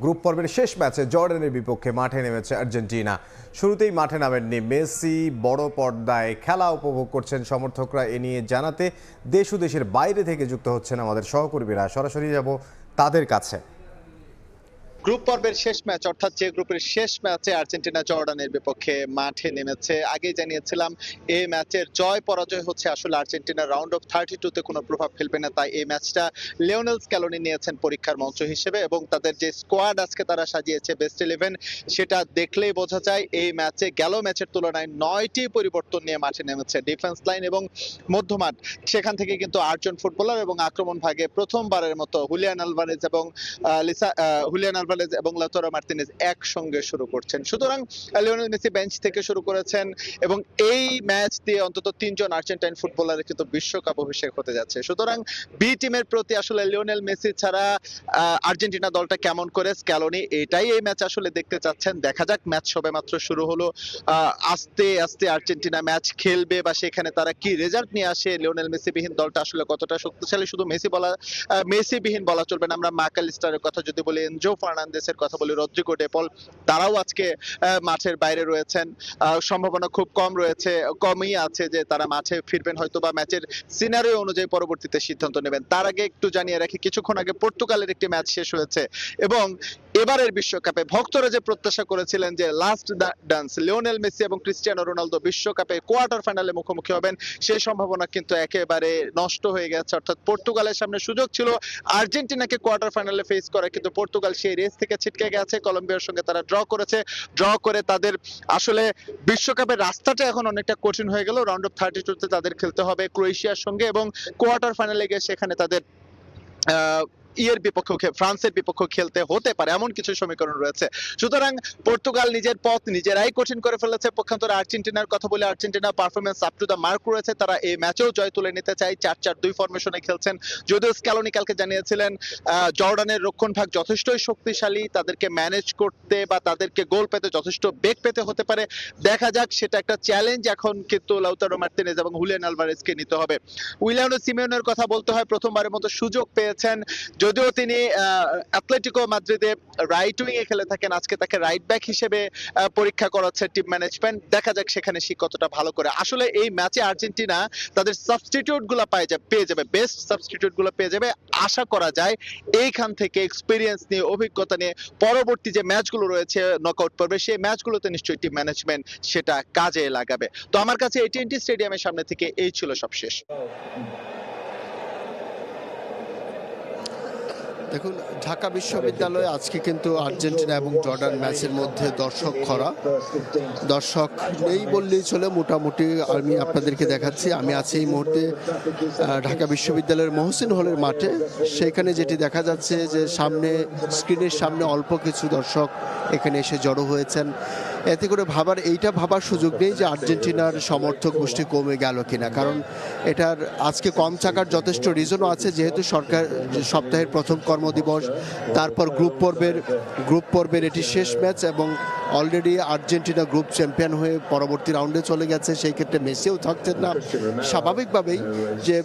Group পর্বের শেষ ম্যাচে জর্ডানের বিপক্ষে মাঠে নেমেছে আর্জেন্টিনা। শুরুতেই মাঠে নামেননি মেসি, বড় পর্দায় খেলা উপভোগ করছেন সমর্থকরা। এ নিয়ে জানাতে দেশ ও দেশের বাইরে থেকে যুক্ত হচ্ছেন আমাদের সহকর্মীরা। সরাসরি যাব তাদের কাছে। গ্রুপ পর্বের শেষ ম্যাচ, অর্থাৎ যে গ্রুপের শেষ ম্যাচে আর্জেন্টিনা জর্ডানের বিপক্ষে মাঠে নেমেছে। আগেই জানিয়েছিলাম এই ম্যাচের জয় পরাজয় হচ্ছে আসলে আর্জেন্টিনার রাউন্ড অফ 32-তে কোনো প্রভাব ফেলবে না। তাই এই ম্যাচটা লিওনেল স্ক্যালোনি নিয়েছেন পরীক্ষার মঞ্চ হিসেবে, এবং তাদের যে স্কোয়াড আজকে তারা সাজিয়েছে বেস্ট 11, সেটা দেখলেই বোঝা যায় এই ম্যাচে গেল ম্যাচের তুলনায় 9টি পরিবর্তন নিয়ে মাঠে নেমেছে ডিফেন্স লাইন এবং মধ্যমাঠ। সেখান থেকে কিন্তু 8 জন ফুটবলার এবং আক্রমণ ভাগে প্রথমবারের মতো হুলিয়ান আলভারেজ এবং লাউতারো মার্তিনেজ একসঙ্গে শুরু করছেন। সুতরাং লিওনেল মেসি বেঞ্চ থেকে শুরু করেছেন এবং এই ম্যাচ দিয়ে অন্তত 3 জন আর্জেন্টাইন ফুটবলারের কিন্তু বিশ্বকাপ অভিষেক হতে যাচ্ছে। সুতরাং বি টিমের প্রতি আসলে লিওনেল মেসি ছাড়া আর্জেন্টিনা দলটা কেমন করে স্ক্যালোনি এটাই এই ম্যাচ আসলে দেখতে চাচ্ছেন। দেখা যাক, ম্যাচ সবেমাত্র শুরু হলো। আস্তে আস্তে আর্জেন্টিনা ম্যাচ খেলবে বা সেখানে তারা কি রেজাল্ট নিয়ে আসে, লিওনেল মেসি বিহীন দলটা আসলে কতটা শক্তিশালী। শুধু মেসি বিহীন বলা চলবে না। আমরা ম্যাকালিস্টারের কথা যদি বলি, এনজো ফার্নান্দেসের কথা বলি, রদ্রিগো ডেপল, তারাও আজকে মাঠের বাইরে রয়েছেন। সম্ভাবনা খুব কমই আছে যে তারা মাঠে ফিরবেন, হয়তো বা ম্যাচের সিনারিও অনুযায়ী পরবর্তীতে সিদ্ধান্ত নেবেন। তার আগে একটু জানিয়ে রাখি, কিছুক্ষণ আগে পর্তুগালের একটি ম্যাচ শেষ হয়েছে এবং এবারের বিশ্বকাপে ভক্তরা যে প্রত্যাশা করেছিলেন যে লাস্ট ডান্স লিওনেল মেসি এবং ক্রিস্টিয়ানো রোনালদো বিশ্বকাপে কোয়ার্টার ফাইনালে মুখোমুখি হবেন, সেই সম্ভাবনা কিন্তু একেবারে নষ্ট হয়ে গেছে। অর্থাৎ পর্তুগালের সামনে সুযোগ ছিল আর্জেন্টিনাকে কোয়ার্টার ফাইনালে ফেস করা, কিন্তু পর্তুগাল সেই রেস থেকে ছিটকে গেছে। কলম্বিয়ার সঙ্গে তারা ড্র করে তাদের আসলে বিশ্বকাপের রাস্তাটা এখন অনেকটা কঠিন হয়ে গেল। রাউন্ড অফ 32-তে তাদের খেলতে হবে ক্রোয়েশিয়ার সঙ্গে এবং কোয়ার্টার ফাইনালে গিয়ে সেখানে তাদের ফ্রান্সের বিপক্ষে খেলতে হতে পারে, এমন কিছু সমীকরণ রয়েছে। সুতরাং পর্তুগাল নিজের পথ নিজেরাই কঠিন করে ফেলেছে। পক্ষান্তরে আর্জেন্টিনার কথা বলে, Argentina performance up to the mark রয়েছে। তারা এই ম্যাচেও জয় তুলে নিতে চায়। 4-4-2 ফরমেশনে খেলছেন। যদিও স্ক্যালোনি কালকে জানিয়েছিলেন জর্ডানের রক্ষণ ভাগ যথেষ্টই শক্তিশালী, তাদেরকে ম্যানেজ করতে বা তাদেরকে গোল পেতে যথেষ্ট বেগ পেতে হতে পারে। দেখা যাক, সেটা একটা চ্যালেঞ্জ এখন কিন্তু লাউতারো মার্তিনেজ এবং হুলিয়ান আলভারেজকে নিতে হবে। উইলিয়ানো সিমিওনের কথা বলতে হয়, প্রথমবারের মতো সুযোগ পেয়েছেন। যদিও তিনি অ্যাথলেটিকো মাদ্রিদে রাইট উইং এ খেলে থাকেন, আজকে তাকে রাইট ব্যাক হিসেবে পরীক্ষা করাচ্ছে টিম ম্যানেজমেন্ট। দেখা যাক সেখানে সে কতটা ভালো করে। আসলে এই ম্যাচে আর্জেন্টিনা তাদের সাবস্টিটিউট গুলো পেয়ে যাবে, বেস্ট সাবস্টিটিউট গুলো পেয়ে যাবে। আশা করা যায় এইখান থেকে এক্সপিরিয়েন্স নিয়ে, অভিজ্ঞতা নিয়ে পরবর্তী যে ম্যাচগুলো রয়েছে নকআউট পর্বে, সেই ম্যাচগুলোতে নিশ্চয়ই টিম ম্যানেজমেন্ট সেটা কাজে লাগাবে। তো আমার কাছে AT&T স্টেডিয়ামের সামনে থেকে এই ছিল সবশেষ। দেখুন, ঢাকা বিশ্ববিদ্যালয়ে আজকে কিন্তু আর্জেন্টিনা এবং জর্ডান ম্যাচের মধ্যে দর্শক খরা। দর্শক নেই বললেই চলে, মোটামুটি আমি আপনাদেরকে দেখাচ্ছি। আমি আছি এই মুহূর্তে ঢাকা বিশ্ববিদ্যালয়ের মহসিন হলের মাঠে। সেইখানে যেটি দেখা যাচ্ছে যে স্ক্রিনের সামনে অল্প কিছু দর্শক এখানে এসে জড়ো হয়েছেন। এতে করে এইটা ভাবার সুযোগ নেই যে আর্জেন্টিনার সমর্থক গোষ্ঠী কমে গেল কিনা, কারণ এটার আজকে কম থাকার যথেষ্ট রিজনও আছে। যেহেতু সপ্তাহের প্রথম কর্মদিবস, তারপর গ্রুপ পর্বের এটি শেষ ম্যাচ এবং অলরেডি আর্জেন্টিনা গ্রুপ চ্যাম্পিয়ন হয়ে পরবর্তী রাউন্ডে চলে গেছে। সেই ক্ষেত্রে মেসিও থাকতেন না। স্বাভাবিকভাবেই যে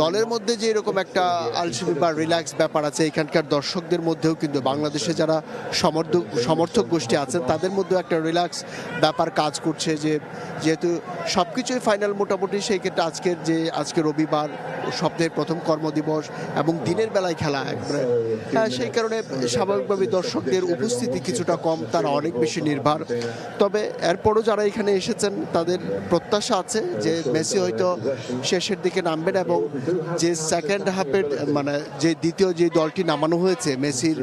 দলের মধ্যে যে এরকম একটা আলসেমি বা রিল্যাক্স ব্যাপার আছে, এখানকার দর্শকদের মধ্যেও কিন্তু বাংলাদেশে যারা সমর্থক গোষ্ঠী আছেন তাদের মধ্যেও একটা রিল্যাক্স ব্যাপার কাজ করছে। যেহেতু সব কিছুই ফাইনাল মোটামুটি, সেই ক্ষেত্রে আজকে রবিবার, সপ্তাহের প্রথম কর্মদিবস এবং দিনের বেলায় খেলা একবারে, সেই কারণে স্বাভাবিকভাবে দর্শকদের উপস্থিতি কিছুটা কম, তারা অনেক বেশি নির্ভর। তবে এরপরও যারা এখানে এসেছেন তাদের প্রত্যাশা আছে যে মেসি হয়তো শেষের দিকে নামবেন এবং যে সেকেন্ড হাফের যে দ্বিতীয় যে দলটি নামানো হয়েছে, মেসির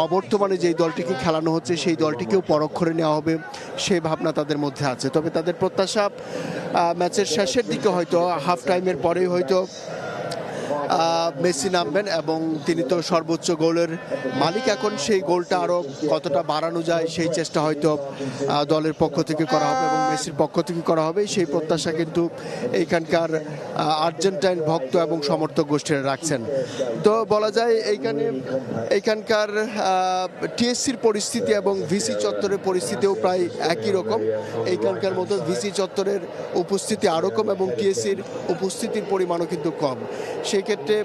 অবর্তমানে যেই দলটিকে খেলানো হচ্ছে সেই দলটিকেও পরক্ষণে নেওয়া হবে, সেই ভাবনা তাদের মধ্যে আছে। তবে তাদের প্রত্যাশা ম্যাচের শেষের দিকে হয়তো হাফ টাইমের পরেই হয়তো মেসি নামবেন এবং তিনি তো সর্বোচ্চ গোলের মালিক। এখন সেই গোলটা আরও কতটা বাড়ানো যায় সেই চেষ্টা হয়তো দলের পক্ষ থেকে করা হবে এবং মেসির পক্ষ থেকে করা হবে, সেই প্রত্যাশা কিন্তু এইখানকার আর্জেন্টাইন ভক্ত এবং সমর্থক গোষ্ঠীরা রাখছেন। তো বলা যায় এইখানকার টিএসসির পরিস্থিতি এবং ভিসি চত্বরের পরিস্থিতিও প্রায় একই রকম। এইখানকার মতো ভিসি চত্বরের উপস্থিতি আরও কম এবং টিএসসির উপস্থিতির পরিমাণও কিন্তু কম। সেই সেক্ষেত্রে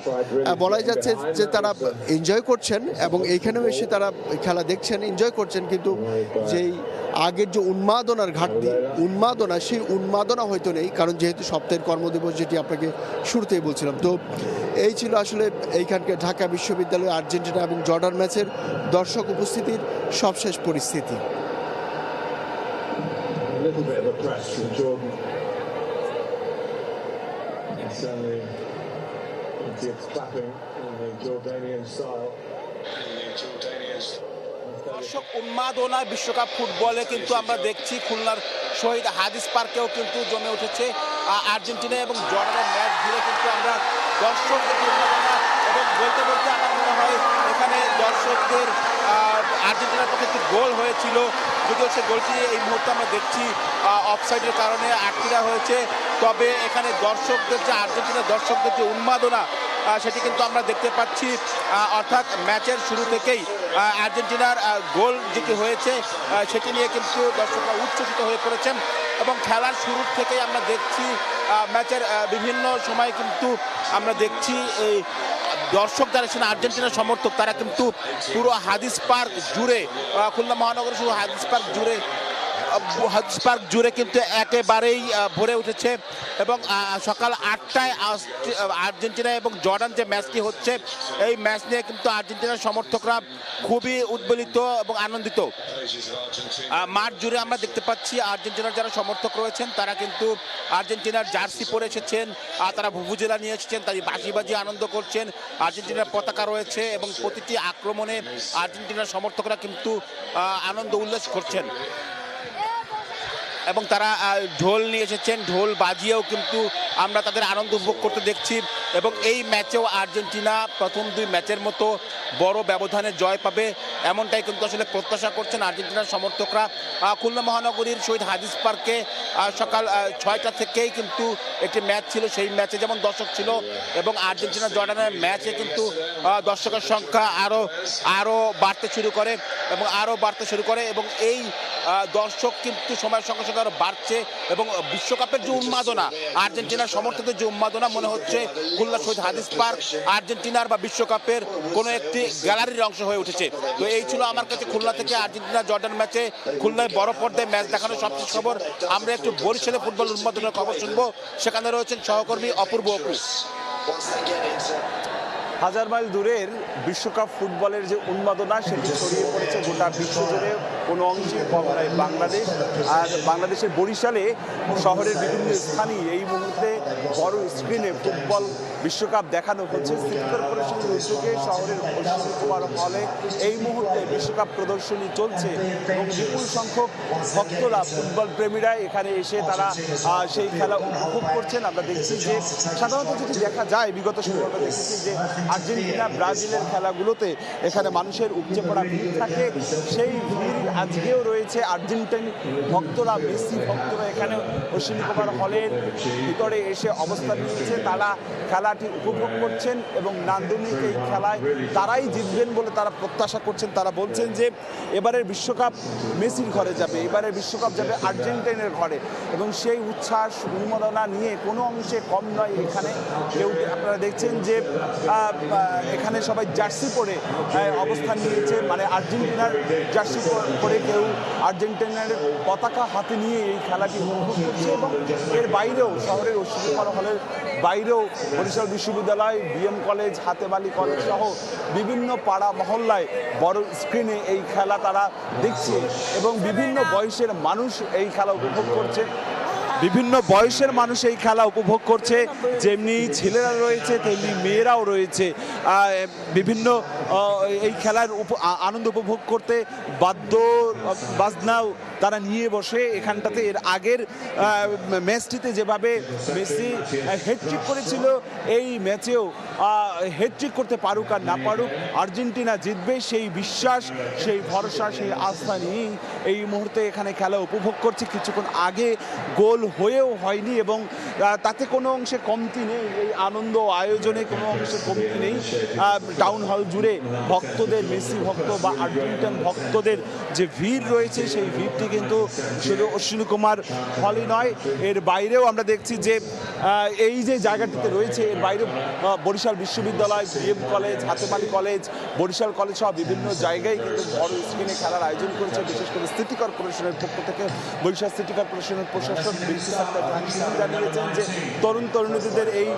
বলাই যাচ্ছে যে তারা এনজয় করছেন এবং এইখানেও এসে তারা খেলা দেখছেন, এনজয় করছেন, কিন্তু যেই আগের যে উন্মাদনার ঘাটতি, সেই উন্মাদনা হয়তো নেই, কারণ যেহেতু সপ্তাহের কর্মদিবস, যেটি আপনাকে শুরুতেই বলছিলাম। তো এই ছিল আসলে এইখানকার ঢাকা বিশ্ববিদ্যালয় আর্জেন্টিনা এবং জর্ডান ম্যাচের দর্শক উপস্থিতির সবশেষ পরিস্থিতি। Little bit of a press from Jordan. And certainly it's clapping in the Jordanian style. দর্শক উন্মাদনা বিশ্বকাপ ফুটবলে কিন্তু আমরা দেখছি খুলনার শহীদ হাদিস পার্কেও কিন্তু জমে উঠেছে আর্জেন্টিনা এবং জর্ডানের ম্যাচ ঘিরে কিন্তু আমরা দর্শকদের উন্মাদনা এবং বলতে বলতে আমার মনে হয় এখানে দর্শকদের আর্জেন্টিনার পক্ষে একটি গোল হয়েছিল, যদিও সে গোলটি এই মুহূর্তে আমরা দেখছি অফসাইডের কারণে আটকিরা হয়েছে। তবে এখানে দর্শকদের যে আর্জেন্টিনার দর্শকদের যে উন্মাদনা সেটি কিন্তু আমরা দেখতে পাচ্ছি, অর্থাৎ ম্যাচের শুরু থেকেই আর্জেন্টিনার গোল যেটি হয়েছে সেটি নিয়ে কিন্তু দর্শকরা উচ্ছ্বসিত হয়ে পড়েছেন এবং খেলার শুরু থেকেই আমরা দেখছি ম্যাচের বিভিন্ন সময় কিন্তু আমরা দেখছি এই দর্শক যারা ছিলেন আর্জেন্টিনার সমর্থক তারা কিন্তু পুরো হাদিস পার্ক জুড়ে, খুলনা মহানগর শুধু হাদিস পার্ক জুড়ে কিন্তু একেবারেই ভরে উঠেছে এবং সকাল 8টায় আর্জেন্টিনা এবং জর্ডান যে ম্যাচটি হচ্ছে এই ম্যাচ নিয়ে কিন্তু আর্জেন্টিনার সমর্থকরা খুবই উদ্বেলিত এবং আনন্দিত। মাঠ জুড়ে আমরা দেখতে পাচ্ছি আর্জেন্টিনার যারা সমর্থক রয়েছেন তারা কিন্তু আর্জেন্টিনার জার্সি পরে এসেছেন, তারা ভুভুজেলা নিয়ে এসেছেন, তাই বাজি আনন্দ করছেন। আর্জেন্টিনার পতাকা রয়েছে এবং প্রতিটি আক্রমণে আর্জেন্টিনার সমর্থকরা কিন্তু আনন্দ উল্লাস করছেন এবং তারা ঢোল নিয়ে এসেছেন, ঢোল বাজিয়েও কিন্তু আমরা তাদের আনন্দ উপভোগ করতে দেখছি এবং এই ম্যাচেও আর্জেন্টিনা প্রথম 2 ম্যাচের মতো বড় ব্যবধানে জয় পাবে এমনটাই কিন্তু আসলে প্রত্যাশা করছেন আর্জেন্টিনার সমর্থকরা। খুলনা মহানগরীর শহীদ হাদিস পার্কে সকাল 6টা থেকেই কিন্তু একটি ম্যাচ ছিল, সেই ম্যাচে যেমন দর্শক ছিল এবং আর্জেন্টিনা জর্ডানের ম্যাচে কিন্তু দর্শকের সংখ্যা আরও বাড়তে শুরু করে এবং এই দর্শক কিন্তু সময়ের সঙ্গে সঙ্গে আরো বাড়ছে এবং বিশ্বকাপের যে উন্মাদনা, আর্জেন্টিনার সমর্থকদের যে উন্মাদনা, মনে হচ্ছে খুলনা শহীদ হাদিস পার্ক আর্জেন্টিনার বা বিশ্বকাপের কোনো একটি গ্যালারির অংশ হয়ে উঠেছে। তো এই ছিল আমার কাছে খুলনা থেকে আর্জেন্টিনা জর্ডান ম্যাচে খুলনায় বড় পর্দায় ম্যাচ দেখানোর সবচেয়ে খবর। আমরা একটু বরিশালে ফুটবল উন্মাদনার খবর শুনবো, সেখানে রয়েছেন সহকর্মী অপূর্ব অপু। হাজার মাইল দূরের বিশ্বকাপ ফুটবলের যে উন্মাদনা সেটি ছড়িয়ে পড়েছে গোটা বিশ্বজুড়ে, কোনো অংশে কম নয় বাংলাদেশ। আর বাংলাদেশের বরিশালে শহরের বিভিন্ন স্থানে এই মুহূর্তে বড় স্ক্রিনে ফুটবল বিশ্বকাপ দেখানো হচ্ছে। সিটি কর্পোরেশনের উদ্যোগে শহরের অশ্বিনী কুমার হলে এই মুহূর্তে বিশ্বকাপ প্রদর্শনী চলছে এবং বিপুল সংখ্যক ভক্তরা, ফুটবল প্রেমীরা এখানে এসে তারা সেই খেলা উপভোগ করছেন। আমরা দেখছি যে সাধারণত যেটি দেখা যায় বিগত সময়ে আমরা দেখেছি যে আর্জেন্টিনা ব্রাজিলের খেলাগুলোতে এখানে মানুষের উপচে পড়া ভিড় থাকে, সেই ভিড় আজকেও রয়েছে। আর্জেন্টিন ভক্তরা, মেসি ভক্তরা এখানে অশ্বিনী কুমার হলের ভিতরে এসে অবস্থান নিয়েছে, তারা খেলাটি উপভোগ করছেন এবং নান্দনিক এই খেলায় তারাই জিতবেন বলে তারা প্রত্যাশা করছেন। তারা বলছেন যে এবারের বিশ্বকাপ মেসির ঘরে যাবে, এবারের বিশ্বকাপ যাবে আর্জেন্টিনের ঘরে এবং সেই উচ্ছ্বাস উন্মাদনা নিয়ে কোনো অংশে কম নয় এখানে কেউ। আপনারা দেখছেন যে এখানে সবাই জার্সি পরে অবস্থান নিয়েছে, মানে আর্জেন্টিনার জার্সি পরে কেউ আর্জেন্টিনার পতাকা হাতে নিয়ে এই খেলাটি উপভোগ করছে এবং এর বাইরেও শহরের অশ্বিনী কুমার হলের বাইরেও বরিশাল বিশ্ববিদ্যালয়, বিএম কলেজ, হাতেবালি কলেজ সহ বিভিন্ন পাড়া মহল্লায় বড় স্ক্রিনে এই খেলা তারা দেখছে এবং বিভিন্ন বয়সের মানুষ এই খেলা উপভোগ করছে। যেমনি ছেলেরা রয়েছে তেমনি মেয়েরাও রয়েছে। বিভিন্ন এই খেলার আনন্দ উপভোগ করতে বাদ্য বাজনাও তারা নিয়ে বসে এখানটাতে। এর আগের ম্যাচটিতে যেভাবে মেসি হ্যাটট্রিক করেছিল, এই ম্যাচেও হ্যাটট্রিক করতে পারুক আর না পারুক আর্জেন্টিনা জিতবে, সেই বিশ্বাস, সেই ভরসা, সেই আস্থা নিয়েই এই মুহূর্তে এখানে খেলা উপভোগ করছে। কিছুক্ষণ আগে গোল হয়েও হয়নি এবং তাতে কোনো অংশে কমতি নেই, এই আনন্দ আয়োজনে কোনো অংশে কমতি নেই। টাউন হল জুড়ে ভক্তদের, মেসি ভক্ত বা আর্জেন্টিনান ভক্তদের যে ভিড় রয়েছে সেই ভিড়টি কিন্তু শুধু অশ্বিনী কুমার হলই নয়, এর বাইরেও আমরা দেখছি যে এই যে জায়গাটিতে রয়েছে এর বাইরে বরিশাল বিশ্ববিদ্যালয়, BM college, Hatem Ali college, Barishal college সহ বিভিন্ন জায়গায় কিন্তু বড় স্ক্রিনে খেলার আয়োজন করেছে। বিশেষ করে সিটি কর্পোরেশনের পক্ষ থেকে বরিশাল সিটি কর্পোরেশনের প্রশাসক বিলকিস আক্তার জাহান জানিয়েছেন যে তরুণ তরুণীদের এই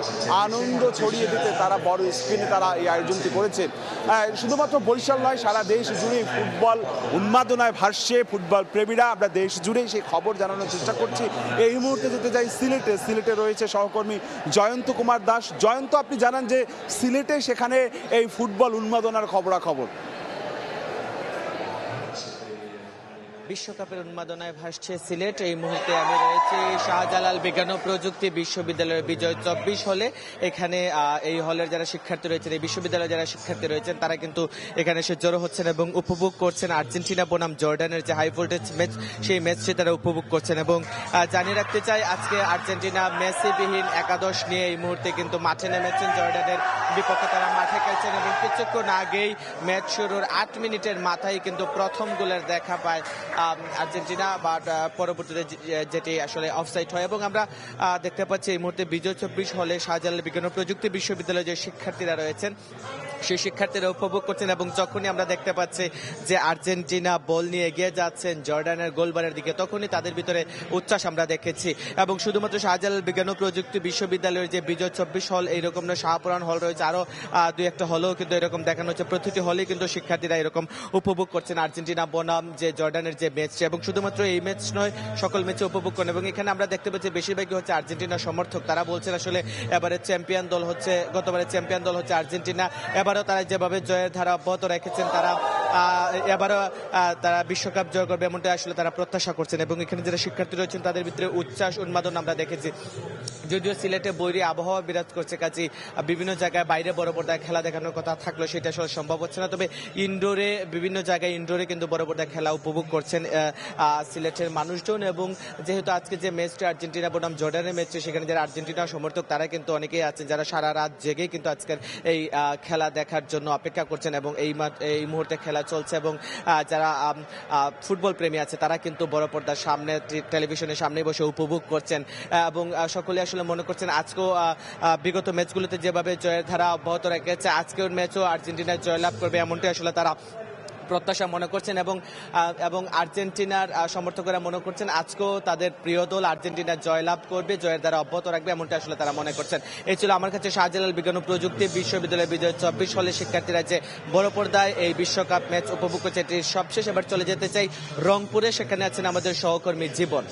আনন্দ ছড়িয়ে দিতে তারা বড় স্ক্রিনে তারা এই আয়োজনটি করেছে। শুধুমাত্র বরিশাল নয়, সারা দেশ জুড়ে ফুটবল উন্মাদনায় ভাসছে ফুটবল প্রেমীরা। আমরা দেশ জুড়েই সেই খবর জানানোর চেষ্টা করছি। এই মুহূর্তে যেতে যাই সিলেটে। সিলেটে রয়েছে সহকর্মী জয়ন্ত কুমার দাস। জয়ন্ত, আপনি জানান যে সিলেটে সেখানে এই ফুটবল উন্মাদনার খবরাখবর। বিশ্বকাপের উন্মাদনায় ভাসছে সিলেট। এই মুহূর্তে আমি রয়েছি শাহজালাল বিজ্ঞান ও প্রযুক্তি বিশ্ববিদ্যালয়ের বিজয় 24 হলে। এখানে এই হলের যারা শিক্ষার্থী রয়েছেন, এই বিশ্ববিদ্যালয়ের যারা শিক্ষার্থী রয়েছেন, তারা কিন্তু এখানে এসে জড়ো হচ্ছেন এবং উপভোগ করছেন আর্জেন্টিনা বনাম জর্ডানের যে হাই ভোল্টেজ ম্যাচ, সেই ম্যাচটি তারা উপভোগ করছেন। এবং জানিয়ে রাখতে চাই, আজকে আর্জেন্টিনা মেসিবিহীন একাদশ নিয়ে এই মুহূর্তে কিন্তু মাঠে নেমেছেন। জর্ডানের বিপক্ষে তারা মাঠে খেলছেন এবং কিছুক্ষণ আগেই ম্যাচ শুরুর 8 মিনিটের মাথায় কিন্তু প্রথম গোলের দেখা পায় আর্জেন্টিনা, বাট পরবর্তীতে যেটি আসলে অফসাইড হয়। এবং আমরা দেখতে পাচ্ছি এই মুহূর্তে বিজয় 24 হলে শাহজালাল বিজ্ঞান ও প্রযুক্তি বিশ্ববিদ্যালয়ের যে শিক্ষার্থীরা রয়েছেন, সেই শিক্ষার্থীরা উপভোগ করছেন। এবং যখনই আমরা দেখতে পাচ্ছি যে আর্জেন্টিনা বল নিয়ে এগিয়ে যাচ্ছেন জর্ডানের গোলবারের দিকে, তখনই তাদের ভিতরে উচ্ছ্বাস আমরা দেখেছি। এবং শুধুমাত্র শাহজালাল বিজ্ঞান ও প্রযুক্তি বিশ্ববিদ্যালয়ের যে বিজয় 24 হল, এইরকম না শাহপুরান হল রয়েছে, আরও 2-1টা হলেও কিন্তু এরকম দেখানো হচ্ছে। প্রতিটি হলেই কিন্তু শিক্ষার্থীরা এরকম উপভোগ করছেন আর্জেন্টিনা বনাম যে জর্ডানের যে ম্যাচটি। এবং শুধুমাত্র এই ম্যাচ নয়, সকল ম্যাচে উপভোগ করেন। এবং এখানে আমরা দেখতে পাচ্ছি বেশিরভাগই হচ্ছে আর্জেন্টিনার সমর্থক। তারা বলছেন আসলে এবারে চ্যাম্পিয়ন দল হচ্ছে, গতবারের চ্যাম্পিয়ন দল হচ্ছে আর্জেন্টিনা। এবারও তারা যেভাবে জয়ের ধারা অব্যাহত রেখেছেন, তারা এবারও তারা বিশ্বকাপ জয় করবে এমনটা আসলে তারা প্রত্যাশা করছেন। এবং এখানে যারা শিক্ষার্থী রয়েছেন তাদের ভিতরে উচ্ছ্বাস উন্মাদন আমরা দেখেছি। যদিও সিলেটে বৈরী আবহাওয়া বিরাজ করছে, কাজে বিভিন্ন জায়গায় বাইরে বড় পর্দায় খেলা দেখানোর কথা থাকলেও সেটা আসলে সম্ভব হচ্ছে না। তবে ইনডোরে, বিভিন্ন জায়গায় ইনডোরে কিন্তু বড় পর্দায় খেলা উপভোগ করছেন সিলেটের মানুষজন। এবং যেহেতু আজকে যে ম্যাচটি আর্জেন্টিনা বনাম জর্ডানের ম্যাচটি, সেখানে যারা আর্জেন্টিনা সমর্থক তারা কিন্তু অনেকেই আছেন যারা সারা রাত জেগেই কিন্তু আজকের এই খেলা দেখার জন্য অপেক্ষা করছেন। এবং এই মুহূর্তে খেলা চলছে। এবং যারা ফুটবল প্রেমী আছে তারা কিন্তু বড় পর্দার সামনে, টেলিভিশনের সামনে বসে উপভোগ করছেন। এবং সকলে আসলে মনে করছেন আজকেও বিগত ম্যাচগুলোতে যেভাবে জয়ের ধারা অব্যাহত রেখেছে, আজকের ম্যাচও আর্জেন্টিনা জয়লাভ করবে এমনটাই আসলে তারা প্রত্যাশা মনে করছেন। এবং আর্জেন্টিনার সমর্থকরা মনে করছেন আজকেও তাদের প্রিয় দল আর্জেন্টিনা জয়লাভ করবে, জয়ের দ্বারা অব্যাহত রাখবে এমনটা আসলে তারা মনে করছেন। এই ছিল আমার কাছে শাহজালাল বিজ্ঞান ও প্রযুক্তি বিশ্ববিদ্যালয়ের বিজয় 24 হলে শিক্ষার্থীরা যে বড় পর্দায় এই বিশ্বকাপ ম্যাচ উপভোগ করছে, এটির সবশেষ। এবার চলে যেতে চাই রংপুরে, সেখানে আছেন আমাদের সহকর্মী জীবন।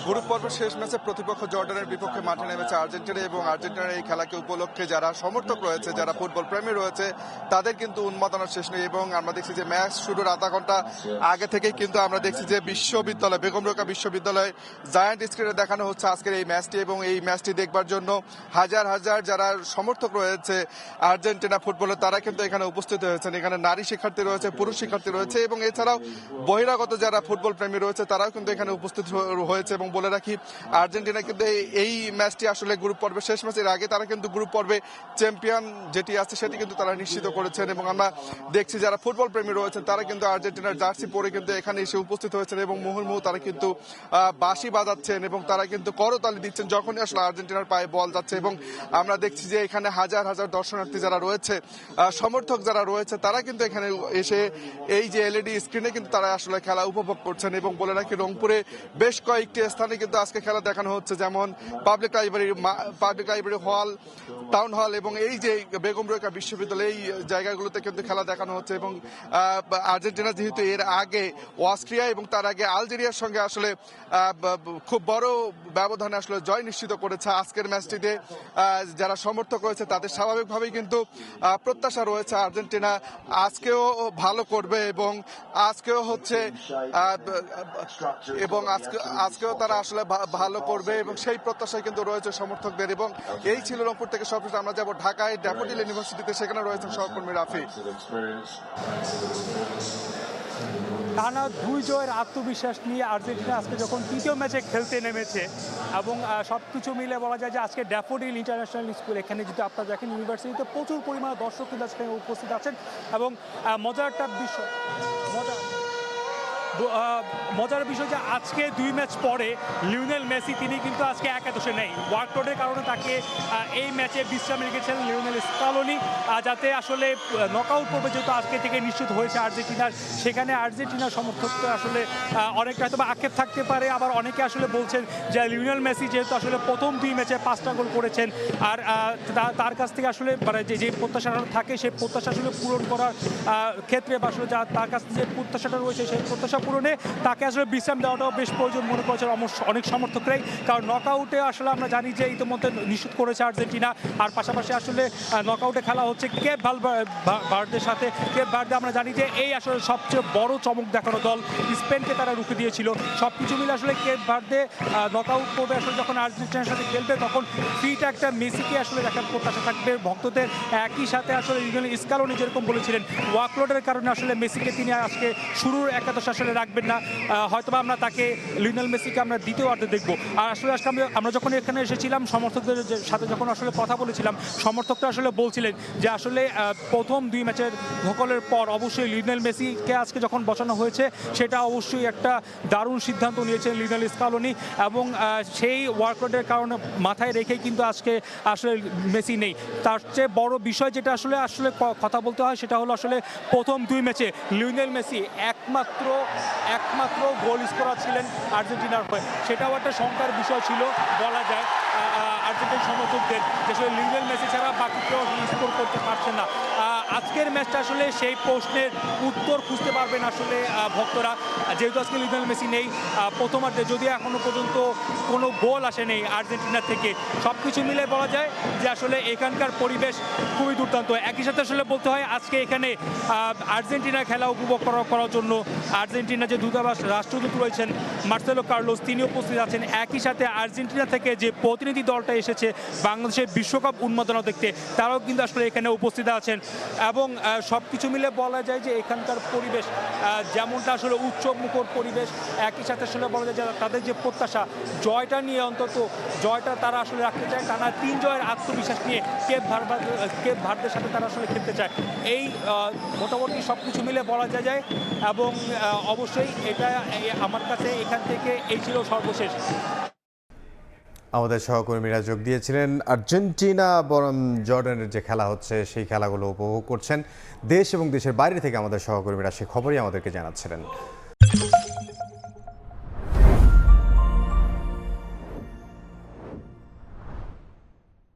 গ্রুপ পর্বের শেষ ম্যাচে প্রতিপক্ষ জর্ডানের বিপক্ষে মাঠে নেমেছে আর্জেন্টিনা। এবং আর্জেন্টিনার এই খেলাকে উপলক্ষে যারা সমর্থক রয়েছে, যারা ফুটবল প্রেমী রয়েছে, তাদের কিন্তু উন্মাদনার শেষ নেই। এবং আমরা দেখছি যে ম্যাচ শুরুর আধা ঘন্টা আগে থেকেই কিন্তু আমরা দেখছি যে বিশ্ববিদ্যালয়, বেগম রোকেয়া বিশ্ববিদ্যালয় জায়ান্ট স্ক্রিনে দেখানো হচ্ছে আজকের এই ম্যাচটি। এবং এই ম্যাচটি দেখবার জন্য হাজার হাজার যারা সমর্থক রয়েছে আর্জেন্টিনা ফুটবলের, তারা কিন্তু এখানে উপস্থিত হয়েছেন। এখানে নারী শিক্ষার্থী রয়েছে, পুরুষ শিক্ষার্থী রয়েছে, এবং এছাড়াও বহিরাগত যারা ফুটবল প্রেমী রয়েছে তারাও কিন্তু এখানে উপস্থিত হয়েছে। এবং বলে রাখি, আর্জেন্টিনা কিন্তু এই ম্যাচটি আসলে গ্রুপ পর্বের শেষ ম্যাচের আগে তারা কিন্তু গ্রুপ পর্বে চ্যাম্পিয়ন যেটি আছে সেটি কিন্তু তারা নিশ্চিত করেছেন। এবং আমরা দেখছি যারা ফুটবল প্রেমী রয়েছেন তারা কিন্তু আর্জেন্টিনার জার্সি পরে কিন্তু এখানে এসে উপস্থিত হয়েছেন। এবং মুহুর্মুহু তারা কিন্তু বাঁশি বাজাচ্ছেন এবং তারা কিন্তু করতালি দিচ্ছেন যখনই আসলে আর্জেন্টিনার পায়ে বল যাচ্ছে। এবং আমরা দেখছি যে এখানে হাজার হাজার দর্শনার্থী যারা রয়েছে, সমর্থক যারা রয়েছে, তারা কিন্তু এখানে এসে এই যে এলইডি স্ক্রিনে কিন্তু তারা আসলে খেলা উপভোগ করছেন। এবং বলে রাখি, রংপুরে বেশ কয়েকটি স্থানে কিন্তু আজকে খেলা দেখানো হচ্ছে, যেমন পাবলিক লাইব্রেরি হল, টাউন হল, এবং এই যে বেগম রোকেয়া বিশ্ববিদ্যালয়, এই জায়গাগুলোতে কিন্তু খেলা দেখানো হচ্ছে। এবং আর্জেন্টিনা যেহেতু এর আগে অস্ট্রিয়া এবং তার আগে আলজেরিয়ার সঙ্গে আসলে খুব বড় ব্যবধানে আসলে জয় নিশ্চিত করেছে, আজকের ম্যাচটিতে যারা সমর্থক রয়েছে তাদের স্বাভাবিকভাবেই কিন্তু প্রত্যাশা রয়েছে আর্জেন্টিনা আজকেও ভালো করবে। এবং আজকেও হচ্ছে আজকেও তারা আসলে ভালো করবে, এবং সেই প্রত্যাশায় কিন্তু রয়েছে সমর্থকদের। এবং এই ছিল রংপুর থেকে সবকিছু। আমরা যাব ঢাকায় ড্যাফোডিল ইউনিভার্সিটিতে, সেখানে রয়েছেন সহকর্মী রাফি। টানা 2 জয়ের আত্মবিশ্বাস নিয়ে আর্জেন্টিনা আজকে যখন তৃতীয় ম্যাচে খেলতে নেমেছে, এবং সবকিছু মিলে বলা যায় যে আজকে ড্যাফোডিল ইন্টারন্যাশনাল স্কুল, এখানে যদি আপনারা দেখেন ইউনিভার্সিটিতে প্রচুর পরিমাণে দর্শক কিন্তু আজকে উপস্থিত আছেন। এবং মজার একটা বিষয়, মজার বিষয় যে আজকে 2 ম্যাচ পরে লিওনেল মেসি তিনি কিন্তু আজকে একাদশে নেই। ওয়ার্কলোডের কারণে তাকে এই ম্যাচে বিশ্রাম রেখেছেন লিওনেল স্কালোনি, যাতে আসলে নকআউট পর্বে যেহেতু আজকে থেকে নিশ্চিত হয়েছে আর্জেন্টিনার, সেখানে আর্জেন্টিনার সমর্থকদের আসলে অনেকটা হয়তো আক্ষেপ থাকতে পারে। আবার অনেকে আসলে বলছেন যে লিওনেল মেসি যেহেতু আসলে প্রথম 2 ম্যাচে 5টা গোল করেছেন, আর তার কাছ থেকে আসলে মানে যে প্রত্যাশাটা থাকে সেই প্রত্যাশা আসলে পূরণ করার ক্ষেত্রে বা আসলে তার কাছ থেকে যে প্রত্যাশাটা রয়েছে সেই প্রত্যাশা পূরণে তাকে আসলে বিশ্রাম দেওয়াটাও বেশ প্রয়োজন মনে করেছে অনেক সমর্থকরাই। কারণ নকআউটে আসলে আমরা জানি যে ইতিমধ্যে নিশ্চিত করেছে আর্জেন্টিনা, আর পাশাপাশি আসলে নকআউটে খেলা হচ্ছে কেপ ভার্দের সাথে। কেপ ভার্দে আমরা জানি যে এই আসলে সবচেয়ে বড় চমক দেখানো দল, স্পেনকে তারা রুখে দিয়েছিল। সব কিছু মিলে আসলে কেপ ভার্দে নকআউট করবে আসলে যখন আর্জেন্টিনার সাথে খেলবে, তখন ফিট একটা মেসিকে আসলে দেখার প্রত্যাশা থাকবে ভক্তদের। একই সাথে আসলে লিওনেল স্কালোনি যেরকম বলেছিলেন ওয়ার্কলোডের কারণে আসলে মেসিকে তিনি আজকে শুরুর একাদশ আসলে রাখবেন না, হয়তোবা আমরা তাকে লিওনেল মেসিকে আমরা দ্বিতীয়ার্ধে দেখবো। আর আসলে আজকে আমরা যখন এখানে এসেছিলাম সমর্থকদের সাথে যখন আসলে কথা বলেছিলাম, সমর্থকরা আসলে বলছিলেন যে আসলে প্রথম 2 ম্যাচের ধকলের পর অবশ্যই লিওনেল মেসিকে আজকে যখন বসানো হয়েছে সেটা অবশ্যই একটা দারুণ সিদ্ধান্ত নিয়েছেন লিওনেল স্কালোনি, এবং সেই ওয়ার্কলোডের কারণে মাথায় রেখেই কিন্তু আজকে আসলে মেসি নেই। তার চেয়ে বড় বিষয় যেটা আসলে কথা বলতে হয় সেটা হলো আসলে প্রথম 2 ম্যাচে লিওনেল মেসি একমাত্র গোল স্কোরার ছিলেন আর্জেন্টিনার হয়ে। সেটাও একটা শঙ্কার বিষয় ছিল বলা যায় আর্জেন্টিনার সমর্থকদের, যে আসলে লিওনেল মেসি ছাড়া বাকি কেউ স্কোর করতে পারছে না। আজকের ম্যাচটা আসলে সেই প্রশ্নের উত্তর খুঁজতে পারবেন আসলে ভক্তরা, যেহেতু আজকে লিওনেল মেসি নেই প্রথমার্ধে, যদিও এখনো পর্যন্ত কোনো গোল আসে নেই আর্জেন্টিনা থেকে। সব কিছু মিলে বলা যায় যে আসলে এখানকার পরিবেশ খুবই দুর্দান্ত। একই সাথে আসলে বলতে হয় আজকে এখানে আর্জেন্টিনার খেলা উপভোগ করার জন্য আর্জেন্টিনা যে দূতাবাস রাষ্ট্রদূত রয়েছেন মার্সেলো কার্লোস তিনি উপস্থিত আছেন। একই সাথে আর্জেন্টিনা থেকে যে প্রতিনিধি দলটা এসেছে বাংলাদেশের বিশ্বকাপ উন্মাদনা দেখতে, তারাও কিন্তু আসলে এখানে উপস্থিত আছেন। এবং সব কিছু মিলে বলা যায় যে এখানকার পরিবেশ যেমনটা আসলে উৎসবমুখর পরিবেশ, একই সাথে আসলে বলা যায় যে তাদের যে প্রত্যাশা জয়টা নিয়ে, অন্তত জয়টা তারা আসলে রাখতে চায়, টানা 3 জয়ের আত্মবিশ্বাস নিয়ে কেপ ভার্দের সাথে তারা আসলে খেলতে চায়। এই মোটামুটি সব কিছু মিলে বলা যায় এবং অবশ্যই এটা আমার কাছে এখান থেকে এই ছিল সর্বশেষ। আমাদের সহকর্মীরা যোগ দিয়েছিলেন। আর্জেন্টিনা বনাম জর্ডানের যে খেলা হচ্ছে সেই খেলাগুলো উপভোগ করছেন। দেশ এবং দেশের বাইরে থেকে আমাদের সহকর্মীরা সে খবরই আমাদেরকে জানাচ্ছিলেন।